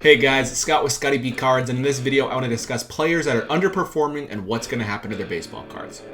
Hey guys, it's Scott with Scottie B Cards, and in this video I want to discuss players that are underperforming and what's going to happen to their baseball cards.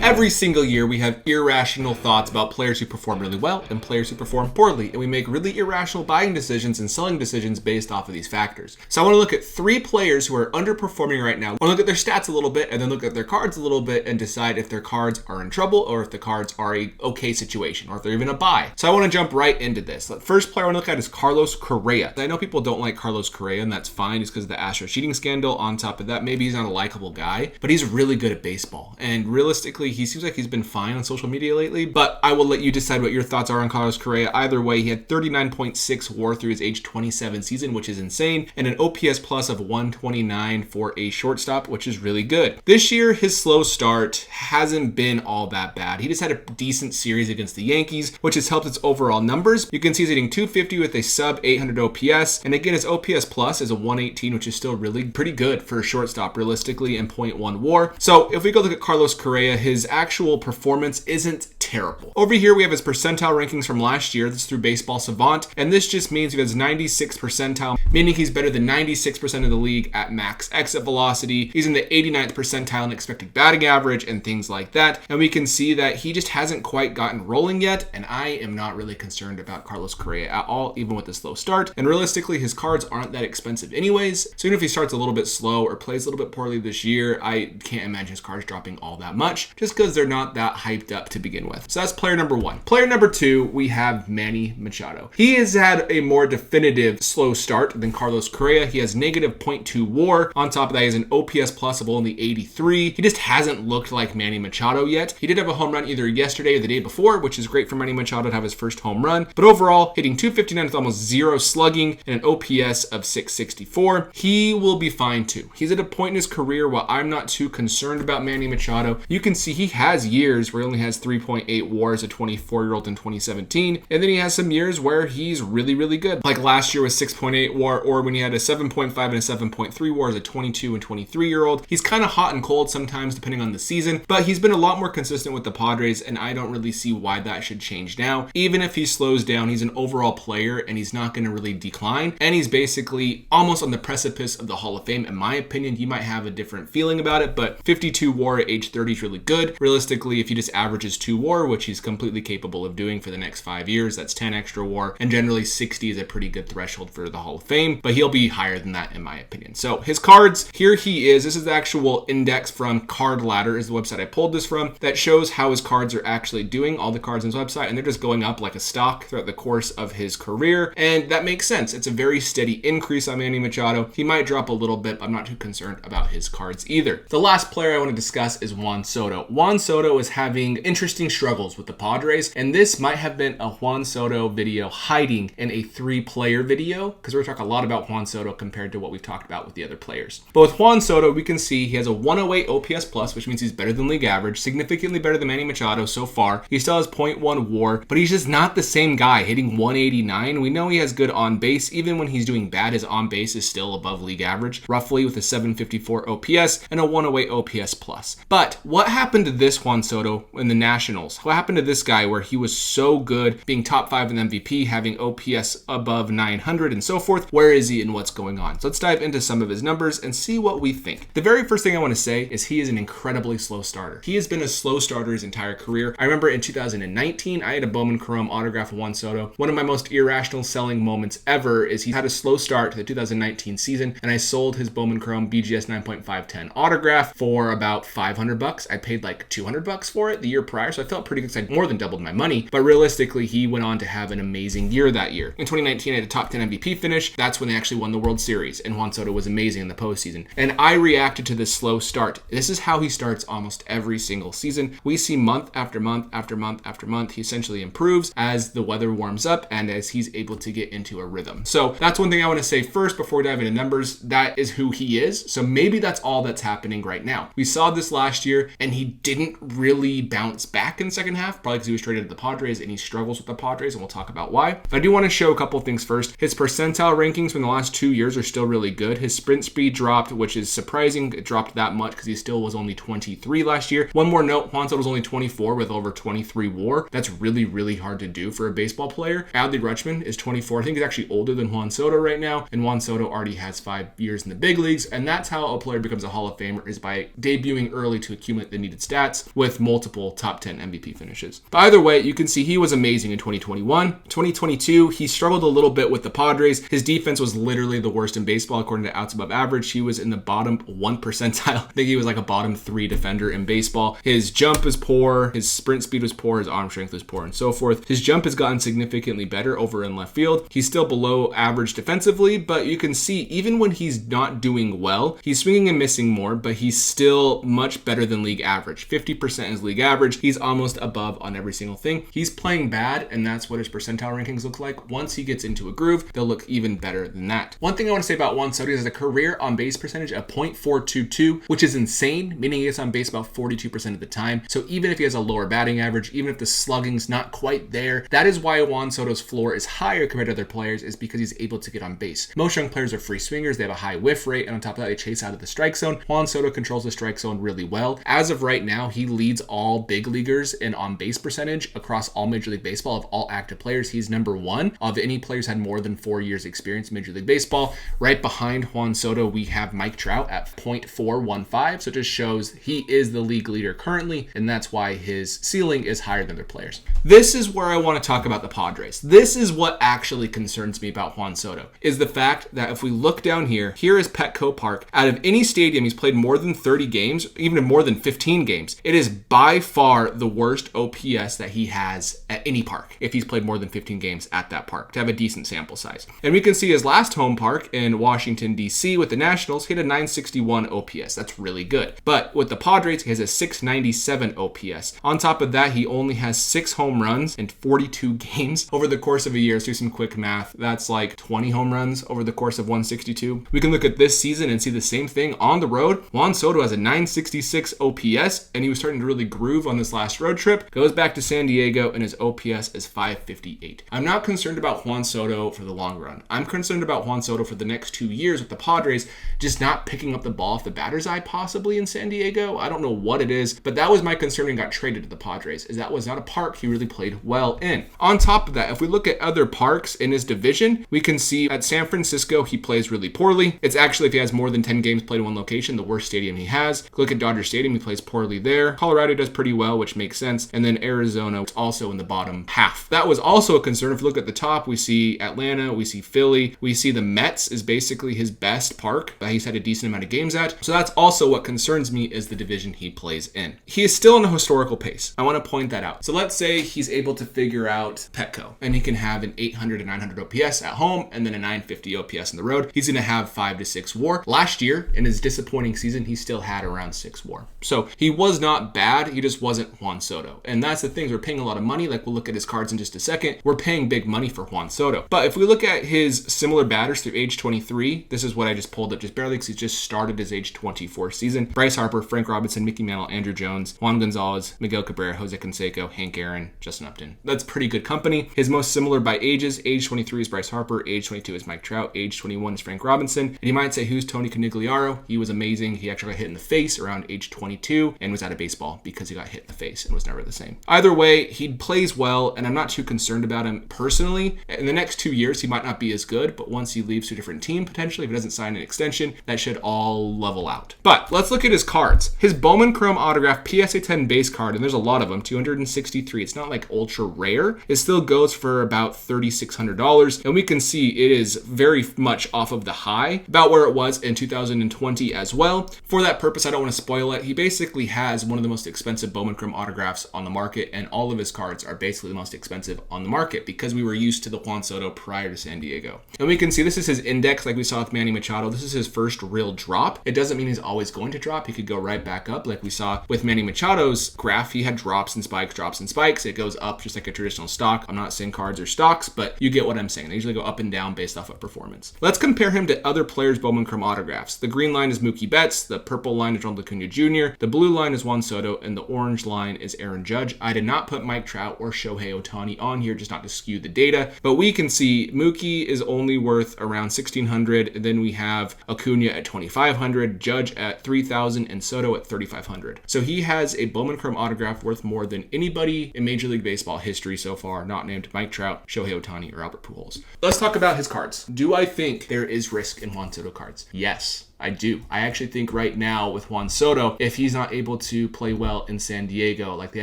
Every single year we have irrational thoughts about players who perform really well and players who perform poorly, and we make really irrational buying decisions and selling decisions based off of these factors. So I want to look at 3 players who are underperforming right now. I want to look at their stats a little bit and then look at their cards a little bit and decide if their cards are in trouble or if the cards are a okay situation or if they're even a buy. So I want to jump right into this. The first player I want to look at is Carlos Correa. I know people don't like Carlos Correa, and that's fine just because of the Astros cheating scandal. On top of that, maybe he's not a likable guy, but he's really good at baseball, and realistically he seems like he's been fine on social media lately, but I will let you decide what your thoughts are on Carlos Correa. Either way, he had 39.6 WAR through his age 27 season, which is insane, and an OPS plus of 129 for a shortstop, which is really good. This year, his slow start hasn't been all that bad. He just had a decent series against the Yankees, which has helped its overall numbers. You can see he's hitting 250 with a sub 800 OPS, and again, his OPS plus is a 118, which is still really pretty good for a shortstop realistically, and 0.1 WAR. So if we go look at Carlos Correa, his actual performance isn't terrible. Over here we have his percentile rankings from last year. This is through Baseball Savant, and this just means he has 96th percentile, meaning he's better than 96% of the league at max exit velocity. He's in the 89th percentile in expected batting average and things like that, and we can see that he just hasn't quite gotten rolling yet, and I am not really concerned about Carlos Correa at all, even with the slow start. And realistically, his cards aren't that expensive anyways, so even if he starts a little bit slow or plays a little bit poorly this year, I can't imagine his cards dropping all that much just because they're not that hyped up to begin with. So that's player number 1. Player number 2, we have Manny Machado. He has had a more definitive slow start than Carlos Correa. He has negative 0.2 WAR. On top of that, he has an OPS plus of only 83. He just hasn't looked like Manny Machado yet. He did have a home run either yesterday or the day before, which is great for Manny Machado to have his first home run. But overall, hitting 259 with almost 0 slugging and an OPS of 664. He will be fine too. He's at a point in his career where I'm not too concerned about Manny Machado. You can see he has years where he only has 3.8 WAR as a 24-year-old in 2017, and then he has some years where he's really good. Like last year with 6.8 WAR, or when he had a 7.5 and a 7.3 WAR as a 22 and 23-year-old. He's kind of hot and cold sometimes depending on the season, but he's been a lot more consistent with the Padres, and I don't really see why that should change now. Even if he slows down, he's an overall player and he's not going to really decline, and he's basically almost on the precipice of the Hall of Fame. In my opinion, he might have a different feeling about it, but 52 WAR at age 30 is really good. Realistically, if he just averages 2 WAR, which he's completely capable of doing for the next 5 years, that's 10 extra WAR, and generally 60 is a pretty good threshold for the Hall of Fame, but he'll be higher than that in my opinion. So his cards, here he is. This is the actual index from Card Ladder, is the website I pulled this from, that shows how his cards are actually doing, all the cards on his website, and they're just going up like a stock throughout the course of his career, and that makes sense. It's a very steady increase on Manny Machado. He might drop a little bit, but I'm not too concerned about his cards either. The last player I want to discuss is Juan Soto. Juan Soto is having interesting struggles with the Padres, and this might have been a Juan Soto video hiding in a 3-player video, because we're talking a lot about Juan Soto compared to what we've talked about with the other players. But with Juan Soto, we can see he has a 108 OPS plus, which means he's better than league average, significantly better than Manny Machado so far. He still has 0.1 WAR, but he's just not the same guy hitting 189. We know he has good on base. Even when he's doing bad, his on base is still above league average, roughly, with a 754 OPS and a 108 OPS plus. But what happened to this Juan Soto in the Nationals? What happened to this guy where he was so good, being top 5 in MVP, having OPS above 900 and so forth? Where is he and what's going on? So let's dive into some of his numbers and see what we think. The very first thing I want to say is he is an incredibly slow starter. He has been a slow starter his entire career. I remember in 2019, I had a Bowman Chrome autograph of Juan Soto. One of my most irrational selling moments ever is he had a slow start to the 2019 season, and I sold his Bowman Chrome BGS 9.510 autograph for about $500. I paid like $200 for it the year prior, so I felt pretty good because I more than doubled my money. But realistically, he went on to have an amazing year that year. In 2019, I had a top 10 MVP finish. That's when they actually won the World Series, and Juan Soto was amazing in the postseason. And I reacted to this slow start. This is how he starts almost every single season. We see month after month after month after month, he essentially improves as the weather warms up and as he's able to get into a rhythm. So that's one thing I want to say first before we dive into numbers. That is who he is. So maybe that's all that's happening right now. We saw this last year and he didn't really bounce back in the second half, probably because he was traded to the Padres and he struggles with the Padres, and we'll talk about why. But I do want to show a couple of things first. His percentile rankings from the last 2 years are still really good. His sprint speed dropped, which is surprising. It dropped that much because he still was only 23 last year. One more note, Juan Soto was only 24 with over 23 WAR. That's really, really hard to do for a baseball player. Adley Rutschman is 24. I think he's actually older than Juan Soto right now, and Juan Soto already has 5 years in the big leagues, and that's how a player becomes a Hall of Famer, is by debuting early to accumulate the needed stats with multiple top 10 MVP finishes. But either way, you can see he was amazing in 2021. 2022, he struggled a little bit with the Padres. His defense was literally the worst in baseball according to outs above average. He was in the bottom 1 percentile. I think he was like a bottom 3 defender in baseball. His jump is poor, his sprint speed was poor, his arm strength was poor, and so forth. His jump has gotten significantly better over in left field. He's still below average defensively, but you can see even when he's not doing well, he's swinging and missing more, but he's still much better than league average. 50% is league average. He's almost above on every single thing. He's playing bad, and that's what his percentile rankings look like. Once he gets into a groove, they'll look even better than that. One thing I want to say about Juan Soto is a career on base percentage of .422, which is insane, meaning he gets on base about 42% of the time. So even if he has a lower batting average, even if the slugging's not quite there, that is why Juan Soto's floor is higher compared to other players, is because he's able to get on base. Most young players are free swingers. They have a high whiff rate, and on top of that, they chase out of the strike zone. Juan Soto controls the strike zone really well. As of right now, he leads all big leaguers in on-base percentage across all Major League Baseball of all active players. He's number 1 of any players had more than 4 years experience in Major League Baseball. Right behind Juan Soto, we have Mike Trout at .415, so it just shows he is the league leader currently, and that's why his ceiling is higher than other players. This is where I want to talk about the Padres. This is what actually concerns me about Juan Soto, is the fact that if we look down here, here is Petco Park. Out of any stadium, he's played more than 30 games, even more than 15 games. It is by far the worst OPS that he has at any park, if he's played more than 15 games at that park, to have a decent sample size. And we can see his last home park in Washington, D.C. with the Nationals, he had a 961 OPS. That's really good. But with the Padres, he has a 697 OPS. On top of that, he only has 6 home runs in 42 games over the course of a year. Let's do some quick math. That's like 20 home runs over the course of 162. We can look at this season and see the same thing on the road. Juan Soto has a 966 OPS, and he was starting to really groove on this last road trip. Goes back to San Diego, and his OPS is 558. I'm not concerned about Juan Soto for the long run. I'm concerned about Juan Soto for the next 2 years with the Padres just not picking up the ball off the batter's eye possibly in San Diego. I don't know what it is, but that was my concern when he got traded to the Padres, is that was not a park he really played well in. On top of that, if we look at other parks in his division, we can see at San Francisco, he plays really poorly. It's actually, if he has more than 10 games played in one location, the worst stadium he has. Look at Dodger Stadium, he plays poorly there. Colorado does pretty well, which makes sense. And then Arizona, also in the bottom half. That was also a concern. If you look at the top, we see Atlanta, we see Philly, we see the Mets is basically his best park that he's had a decent amount of games at. So that's also what concerns me, is the division he plays in. He is still in a historical pace. I want to point that out. So let's say he's able to figure out Petco, and he can have an 800 to 900 OPS at home and then a 950 OPS on the road. He's going to have 5 to 6 WAR. Last year, in his disappointing season, he still had around 6 WAR. So he was not bad. He just wasn't Juan Soto. And that's the thing. We're paying a lot of money. Like, we'll look at his cards in just a second. We're paying big money for Juan Soto. But if we look at his similar batters through age 23, this is what I just pulled up just barely because he's just started his age 24 season. Bryce Harper, Frank Robinson, Mickey Mantle, Andrew Jones, Juan Gonzalez, Miguel Cabrera, Jose Canseco, Hank Aaron, Justin Upton. That's pretty good company. His most similar by ages, age 23 is Bryce Harper, age 22 is Mike Trout, age 21 is Frank Robinson. And you might say, who's Tony Conigliaro? He was amazing. He actually got hit in the face around age 22 and was out of baseball because he got hit in the face and was never the same. Either way, he plays well, and I'm not too concerned about him personally. In the next 2 years, he might not be as good, but once he leaves to a different team, potentially, if he doesn't sign an extension, that should all level out. But let's look at his cards. His Bowman Chrome Autograph PSA 10 base card, and there's a lot of them, 263. It's not like ultra rare. It still goes for about $3,600, and we can see it is very much off of the high, about where it was in 2020 as well. For that purpose, I don't want to spoil it. He basically has one of the most expensive Bowman Chrome autographs on the market, and all of his cards are basically the most expensive on the market because we were used to the Juan Soto prior to San Diego. And we can see this is his index like we saw with Manny Machado. This is his first real drop. It doesn't mean he's always going to drop. He could go right back up like we saw with Manny Machado's graph. He had drops and spikes, drops and spikes. It goes up just like a traditional stock. I'm not saying cards are stocks, but you get what I'm saying. They usually go up and down based off of performance. Let's compare him to other players' Bowman Chrome autographs. The green line is Mookie Betts. The purple line is Ronald Acuna Jr. The blue line is is Juan Soto, and the orange line is Aaron Judge. I did not put Mike Trout or Shohei Ohtani on here, just not to skew the data. But we can see Mookie is only worth around 1,600. And then we have Acuna at 2,500, Judge at 3,000, and Soto at 3,500. So he has a Bowman Chrome autograph worth more than anybody in Major League Baseball history so far, not named Mike Trout, Shohei Ohtani, or Albert Pujols. Let's talk about his cards. Do I think there is risk in Juan Soto cards? Yes. I do. I actually think right now with Juan Soto, if he's not able to play well in San Diego, like the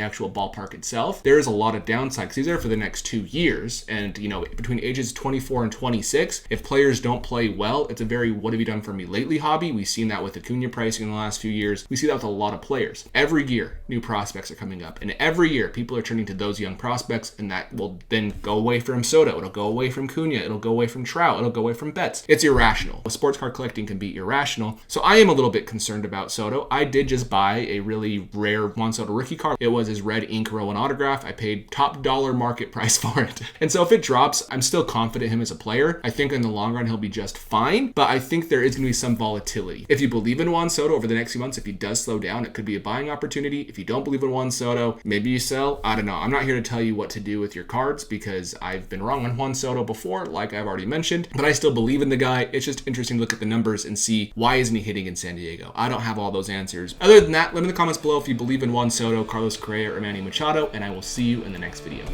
actual ballpark itself, there is a lot of downside because he's there for the next 2 years. And, you know, between ages 24 and 26, if players don't play well, it's a very what have you done for me lately hobby. We've seen that with Acuna pricing in the last few years. We see that with a lot of players. Every year, new prospects are coming up. And every year, people are turning to those young prospects, and that will then go away from Soto. It'll go away from Cunha. It'll go away from Trout. It'll go away from Betts. It's irrational. Sports card collecting can be irrational. So I am a little bit concerned about Soto. I did just buy a really rare Juan Soto rookie card. It was his red ink Rowan autograph. I paid top dollar market price for it. And so if it drops, I'm still confident in him as a player. I think in the long run, he'll be just fine, but I think there is going to be some volatility. If you believe in Juan Soto over the next few months, if he does slow down, it could be a buying opportunity. If you don't believe in Juan Soto, maybe you sell. I don't know. I'm not here to tell you what to do with your cards because I've been wrong on Juan Soto before, like I've already mentioned, but I still believe in the guy. It's just interesting to look at the numbers and see why isn't he hitting in San Diego. I don't have all those answers. Other than that, let me in the comments below if you believe in Juan Soto, Carlos Correa, or Manny Machado, and I will see you in the next video.